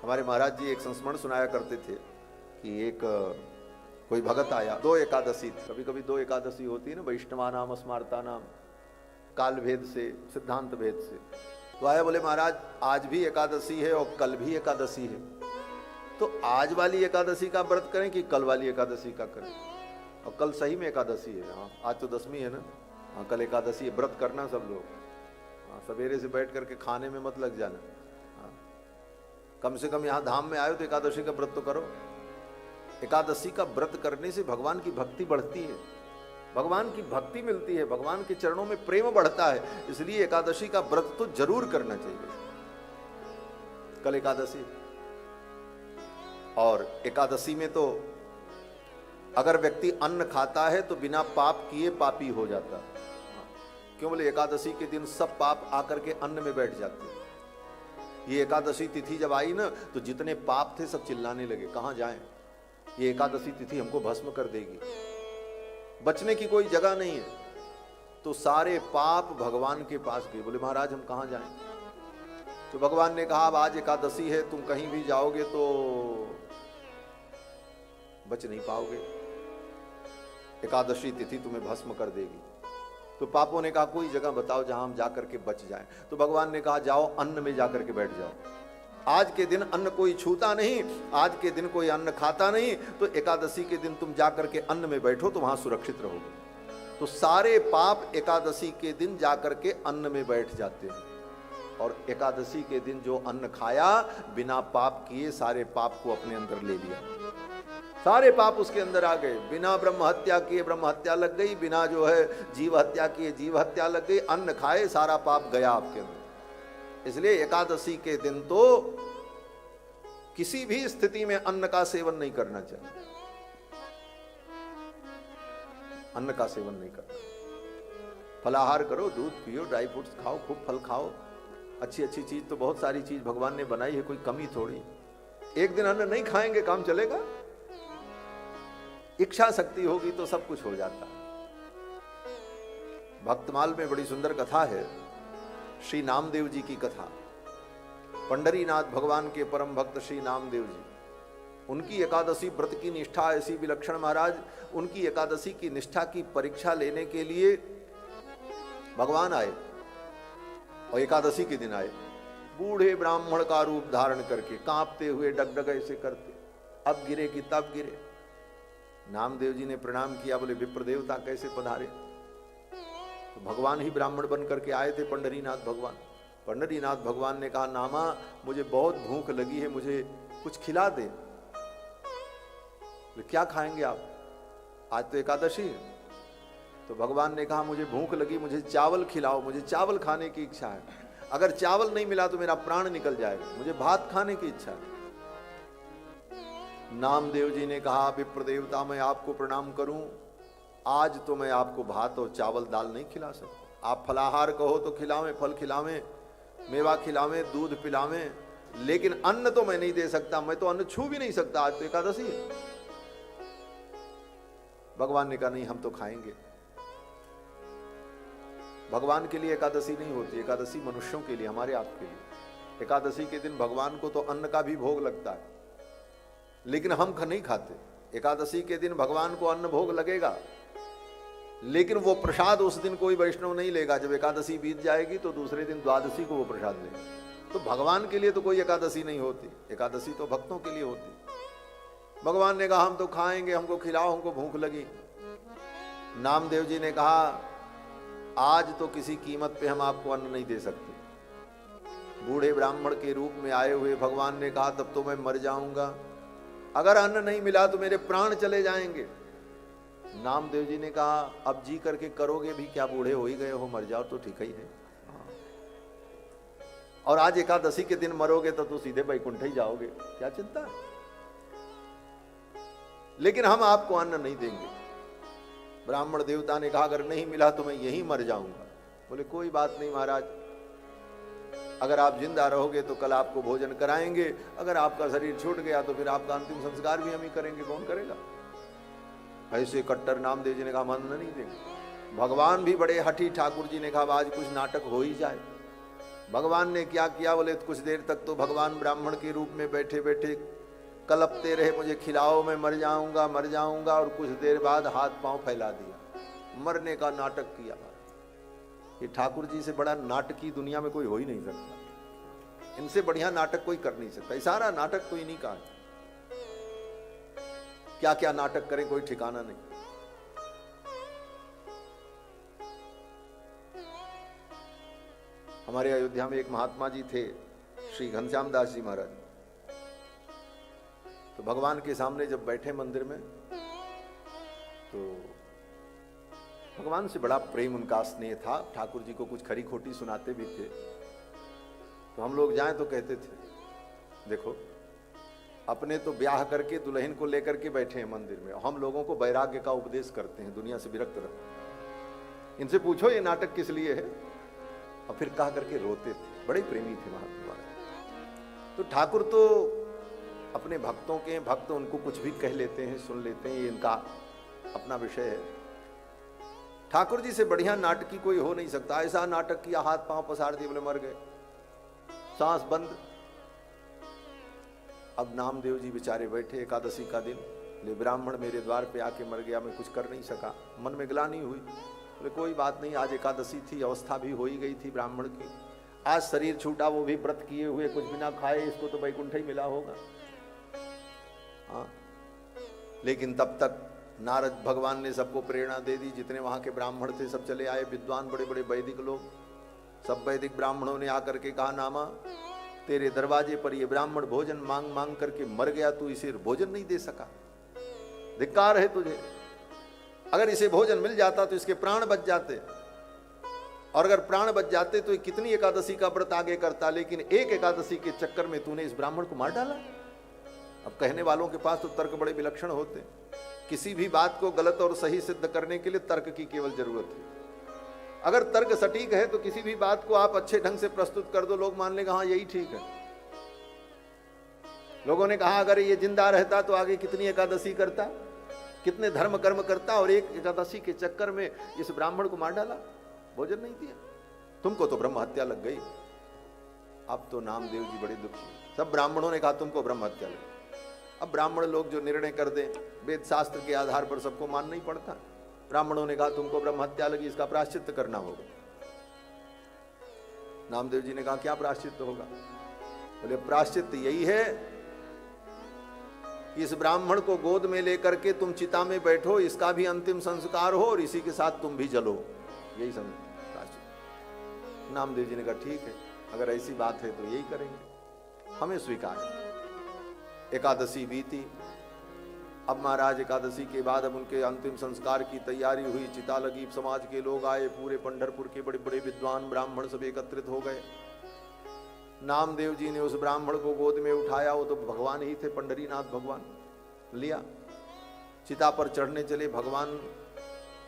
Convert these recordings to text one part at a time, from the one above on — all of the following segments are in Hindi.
हमारे महाराज जी एक संस्मरण सुनाया करते थे कि एक कोई भगत आया, 2 एकादशी, कभी कभी 2 एकादशी होती है ना, वैष्णवा नाम स्मार्ता नाम, काल भेद से, सिद्धांत भेद से। तो आया, बोले महाराज आज भी एकादशी है और कल भी एकादशी है, तो आज वाली एकादशी का व्रत करें कि कल वाली एकादशी का करें? और कल सही में एकादशी है। हाँ, आज तो 10वीं है ना। हाँ, कल एकादशी है, व्रत करना सब लोग। हाँ, सवेरे से बैठ करके खाने में मत लग जाना। हाँ, कम से कम यहाँ धाम में आए तो एकादशी का व्रत तो करो। एकादशी का व्रत करने से भगवान की भक्ति बढ़ती है, भगवान की भक्ति मिलती है, भगवान के चरणों में प्रेम बढ़ता है। इसलिए एकादशी का व्रत तो जरूर करना चाहिए। कल एकादशी, और एकादशी में तो अगर व्यक्ति अन्न खाता है तो बिना पाप किए पापी हो जाता। क्यों? बोले एकादशी के दिन सब पाप आकर के अन्न में बैठ जाते हैं। ये एकादशी तिथि जब आई ना, तो जितने पाप थे सब चिल्लाने लगे, कहां जाएं, ये एकादशी तिथि हमको भस्म कर देगी, बचने की कोई जगह नहीं है। तो सारे पाप भगवान के पास गए। बोले महाराज हम कहां जाएं? तो भगवान ने कहा अब आज एकादशी है, तुम कहीं भी जाओगे तो बच नहीं पाओगे, एकादशी तिथि तुम्हें भस्म कर देगी। तो पापों ने कहा कोई जगह बताओ जहां हम जाकर के बच जाएं। तो भगवान ने कहा जाओ अन्न में जाकर के बैठ जाओ। आज के दिन अन्न कोई छूता नहीं, आज के दिन कोई अन्न खाता नहीं, तो एकादशी के दिन तुम जाकर के अन्न में बैठो तो वहां सुरक्षित रहोगे। तो सारे पाप एकादशी के दिन जाकर के अन्न में बैठ जाते हैं। और एकादशी के दिन जो अन्न खाया बिना पाप किए, सारे पाप को अपने अंदर ले लिया, सारे पाप उसके अंदर आ गए। बिना ब्रह्म हत्या किए ब्रह्म हत्या लग गई, बिना जो है जीव हत्या किए जीव हत्या लग गई, अन्न खाए सारा पाप गया आपके अंदर। इसलिए एकादशी के दिन तो किसी भी स्थिति में अन्न का सेवन नहीं करना चाहिए, अन्न का सेवन नहीं करना। फलाहार करो, दूध पियो, ड्राई फ्रूट्स खाओ, खूब फल खाओ, अच्छी अच्छी चीज तो बहुत सारी चीज भगवान ने बनाई है, कोई कमी थोड़ी। एक दिन अन्न नहीं खाएंगे काम चलेगा? इच्छा शक्ति होगी तो सब कुछ हो जाता है। भक्तमाल में बड़ी सुंदर कथा है, श्री नामदेव जी की कथा। पंडरीनाथ भगवान के परम भक्त श्री नामदेव जी, उनकी एकादशी व्रत की निष्ठा ऐसी विलक्षण। महाराज उनकी एकादशी की निष्ठा की परीक्षा लेने के लिए भगवान आए, और एकादशी के दिन आए, बूढ़े ब्राह्मण का रूप धारण करके, कांपते हुए डगडग ऐसे करते, अब गिरे कि तब गिरे। नामदेव जी ने प्रणाम किया, बोले विप्र देवता कैसे पधारे? तो भगवान ही ब्राह्मण बन करके आए थे, पंडरीनाथ भगवान। पंडरीनाथ भगवान ने कहा नामा मुझे बहुत भूख लगी है, मुझे कुछ खिला दे। तो क्या खाएंगे आप? आज तो एकादशी है। तो भगवान ने कहा मुझे भूख लगी, मुझे चावल खिलाओ, मुझे चावल खाने की इच्छा है। अगर चावल नहीं मिला तो मेरा प्राण निकल जाएगा, मुझे भात खाने की इच्छा है। नामदेव जी ने कहा विप्र देवता मैं आपको प्रणाम करूं, आज तो मैं आपको भात और चावल दाल नहीं खिला सकता। आप फलाहार कहो तो खिलावें, फल खिलावें, मेवा खिलावें, दूध पिलावें, लेकिन अन्न तो मैं नहीं दे सकता, मैं तो अन्न छू भी नहीं सकता, आज तो एकादशी है। भगवान ने कहा नहीं हम तो खाएंगे। भगवान के लिए एकादशी नहीं होती, एकादशी मनुष्यों के लिए, हमारे आपके लिए। एकादशी के दिन भगवान को तो अन्न का भी भोग लगता है, लेकिन हम नहीं खाते। एकादशी के दिन भगवान को अन्न भोग लगेगा, लेकिन वो प्रसाद उस दिन कोई वैष्णव नहीं लेगा। जब एकादशी बीत जाएगी तो दूसरे दिन द्वादशी को वो प्रसाद लेगा। तो भगवान के लिए तो कोई एकादशी नहीं होती, एकादशी तो भक्तों के लिए होती। भगवान ने कहा हम तो खाएंगे, हमको खिलाओ, हमको भूख लगी। नामदेव जी ने कहा आज तो किसी कीमत पे हम आपको अन्न नहीं दे सकते। बूढ़े ब्राह्मण के रूप में आए हुए भगवान ने कहा तब तो मैं मर जाऊंगा, अगर अन्न नहीं मिला तो मेरे प्राण चले जाएंगे। नामदेव जी ने कहा अब जी करके करोगे भी क्या, बूढ़े हो ही गए हो, मर जाओ तो ठीक ही है। और आज एकादशी के दिन मरोगे तो सीधे वैकुंठ ही जाओगे, क्या चिंता है। लेकिन हम आपको अन्न नहीं देंगे। ब्राह्मण देवता ने कहा अगर नहीं मिला तो मैं यहीं मर जाऊंगा। बोले कोई बात नहीं महाराज, अगर आप जिंदा रहोगे तो कल आपको भोजन कराएंगे, अगर आपका शरीर छूट गया तो फिर आपका अंतिम संस्कार भी हम ही करेंगे, कौन करेगा। ऐसे कट्टर नामदेव जी ने कहा अन्न नहीं देंगे। भगवान भी बड़े हठी, ठाकुर जी ने कहा आज कुछ नाटक हो ही जाए। भगवान ने क्या किया बोले, कुछ देर तक तो भगवान ब्राह्मण के रूप में बैठे बैठे कलपते रहे, मुझे खिलाओ मैं मर जाऊंगा मर जाऊंगा, और कुछ देर बाद हाथ पांव फैला दिया, मरने का नाटक किया। ये ठाकुर जी से बड़ा नाटकी दुनिया में कोई हो ही नहीं सकता, इनसे बढ़िया नाटक कोई कर नहीं सकता। सारा नाटक तो इन्हीं का है, क्या क्या नाटक करें कोई ठिकाना नहीं। हमारे अयोध्या में एक महात्मा जी थे, श्री घनश्याम दास जी महाराज। तो भगवान के सामने जब बैठे मंदिर में, तो भगवान से बड़ा प्रेम उनका स्नेह था, ठाकुर जी को कुछ खरी खोटी सुनाते भी थे। तो हम लोग जाएं तो कहते थे, देखो अपने तो ब्याह करके दुल्हन को लेकर के बैठे हैं मंदिर में, हम लोगों को वैराग्य का उपदेश करते हैं, दुनिया से विरक्त रहो, इनसे पूछो ये नाटक किस लिए है। और फिर कहा करके रोते थे, बड़े प्रेमी थे महात्मा। तो ठाकुर तो अपने भक्तों के भक्त, उनको कुछ भी कह लेते हैं, सुन लेते हैं, ये इनका अपना विषय है। ठाकुर जी से बढ़िया नाटकी कोई हो नहीं सकता। ऐसा नाटक किया, हाथ पांव पसार दिए, बोले मर गए, सांस बंद। अब नामदेव जी बेचारे बैठे, एकादशी का दिन, ले ब्राह्मण मेरे द्वार पे आके मर गया, मैं कुछ कर नहीं सका, मन में ग्लानि हुई। बोले कोई बात नहीं, आज एकादशी थी, अवस्था भी हो ही गई थी ब्राह्मण की, आज शरीर छूटा, वो भी व्रत किए हुए, कुछ बिना खाए, इसको तो वैकुंठ ही मिला होगा। हाँ, लेकिन तब तक नारद भगवान ने सबको प्रेरणा दे दी, जितने वहां के ब्राह्मण थे सब चले आए, विद्वान बड़े बड़े वैदिक लोग, सब वैदिक ब्राह्मणों ने आकर के कहा, नामा तेरे दरवाजे पर ये ब्राह्मण भोजन मांग मांग करके मर गया, तू इसे भोजन नहीं दे सका, धिक्कार है तुझे। अगर इसे भोजन मिल जाता तो इसके प्राण बच जाते, और अगर प्राण बच जाते तो कितनी एकादशी का व्रत आगे करता, लेकिन एक एकादशी के चक्कर में तूने इस ब्राह्मण को मार डाला। अब कहने वालों के पास तो तर्क बड़े विलक्षण होते, किसी भी बात को गलत और सही सिद्ध करने के लिए तर्क की केवल जरूरत है। अगर तर्क सटीक है तो किसी भी बात को आप अच्छे ढंग से प्रस्तुत कर दो, लोग मान लेंगे हाँ यही ठीक है। लोगों ने कहा अगर ये जिंदा रहता तो आगे कितनी एकादशी करता, कितने धर्म कर्म करता, और एक एकादशी के चक्कर में इस ब्राह्मण को मार डाला, भोजन नहीं दिया, तुमको तो ब्रह्म हत्या लग गई। अब तो नामदेव जी बड़े दुखी, सब ब्राह्मणों ने कहा तुमको ब्रह्म हत्या लग। अब ब्राह्मण लोग जो निर्णय कर दें, वेद शास्त्र के आधार पर सबको मानना ही पड़ता। ब्राह्मणों ने कहा तुमको ब्रह्म हत्या लगी, इसका प्रायश्चित करना होगा। नामदेव जी ने कहा क्या प्रायश्चित होगा? बोले प्रायश्चित यही है, इस ब्राह्मण को गोद में लेकर के तुम चिता में बैठो, इसका भी अंतिम संस्कार हो और इसी के साथ तुम भी जलो, यही प्रायश्चित। नामदेव जी ने कहा ठीक है, अगर ऐसी बात है तो यही करेंगे, हमें स्वीकार है। एकादशी बीती। अब महाराज एकादशी के बाद अब उनके अंतिम संस्कार की तैयारी हुई, चिता लगी, समाज के लोग आए, पूरे पंढरपुर के बड़े बड़े विद्वान ब्राह्मण सब एकत्रित हो गए। नामदेव जी ने उस ब्राह्मण को गोद में उठाया, वो तो भगवान ही थे, पंढरीनाथ भगवान, लिया, चिता पर चढ़ने चले। भगवान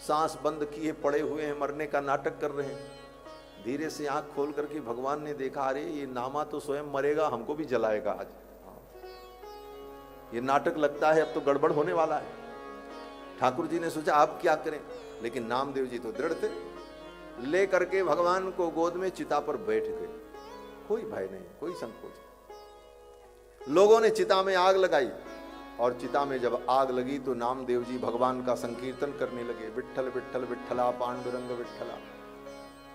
सांस बंद किए पड़े हुए हैं, मरने का नाटक कर रहे हैं। धीरे से आंख खोल करके भगवान ने देखा, अरे ये नामा तो स्वयं मरेगा, हमको भी जलाएगा आज, ये नाटक लगता है अब तो गड़बड़ होने वाला है। ठाकुर जी ने सोचा आप क्या करें, लेकिन नामदेव जी तो दृढ़ थे, ले करके भगवान को गोद में चिता पर बैठ गए, कोई भय नहीं, कोई संकोच। लोगों ने चिता में आग लगाई, और चिता में जब आग लगी तो नामदेव जी भगवान का संकीर्तन करने लगे, विट्ठल विट्ठल विट्ठला पांडुरंग विट्ठला।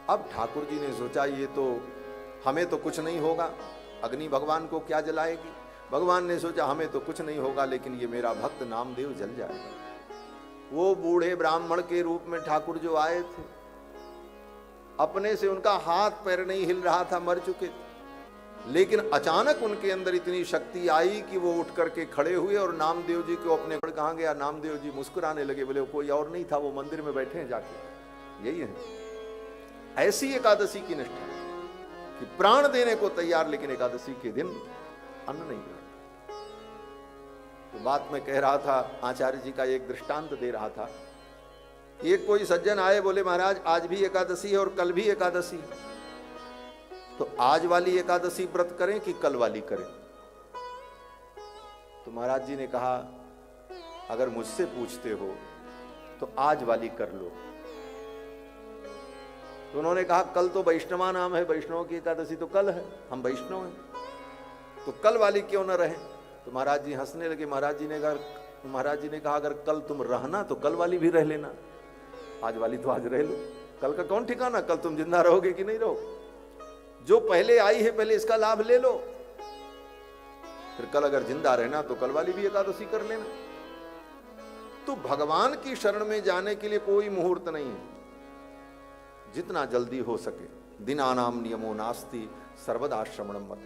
अब ठाकुर जी ने सोचा ये तो हमें तो कुछ नहीं होगा, अग्नि भगवान को क्या जलाएगी। भगवान ने सोचा हमें तो कुछ नहीं होगा, लेकिन ये मेरा भक्त नामदेव जल जाएगा। वो बूढ़े ब्राह्मण के रूप में ठाकुर जो आए थे, अपने से उनका हाथ पैर नहीं हिल रहा था, मर चुके थे, लेकिन अचानक उनके अंदर इतनी शक्ति आई कि वो उठ करके खड़े हुए और नामदेव जी को अपने कहाँ गया। नामदेव जी मुस्कुराने लगे, बोले कोई और नहीं था, वो मंदिर में बैठे हैं जाके। यही है ऐसी एकादशी की निष्ठा कि प्राण देने को तैयार, लेकिन एकादशी के दिन अन्न नहीं खाना। तो बात मैं कह रहा था, आचार्य जी का एक दृष्टांत दे रहा था। एक कोई सज्जन आए, बोले महाराज आज भी एकादशी है और कल भी एकादशी है, तो आज वाली एकादशी व्रत करें कि कल वाली करें? तो महाराज जी ने कहा अगर मुझसे पूछते हो तो आज वाली कर लो। तो उन्होंने कहा कल तो वैष्णवा नाम है, वैष्णव की एकादशी तो कल है, हम वैष्णव हैं, तो कल वाली क्यों न रहे। तो महाराज जी हंसने लगे। महाराज जी ने कहा अगर कल तुम रहना तो कल वाली भी रह लेना, आज वाली तो आज रह लो, कल का कौन ठिकाना, कल तुम जिंदा रहोगे कि नहीं रहो। जो पहले आई है पहले इसका लाभ ले लो, फिर कल अगर जिंदा रहना तो कल वाली भी एकादशी कर लेना। तो भगवान की शरण में जाने के लिए कोई मुहूर्त नहीं है, जितना जल्दी हो सके। दिनानाम नियमो नास्ति सर्वदा श्रवणम मत।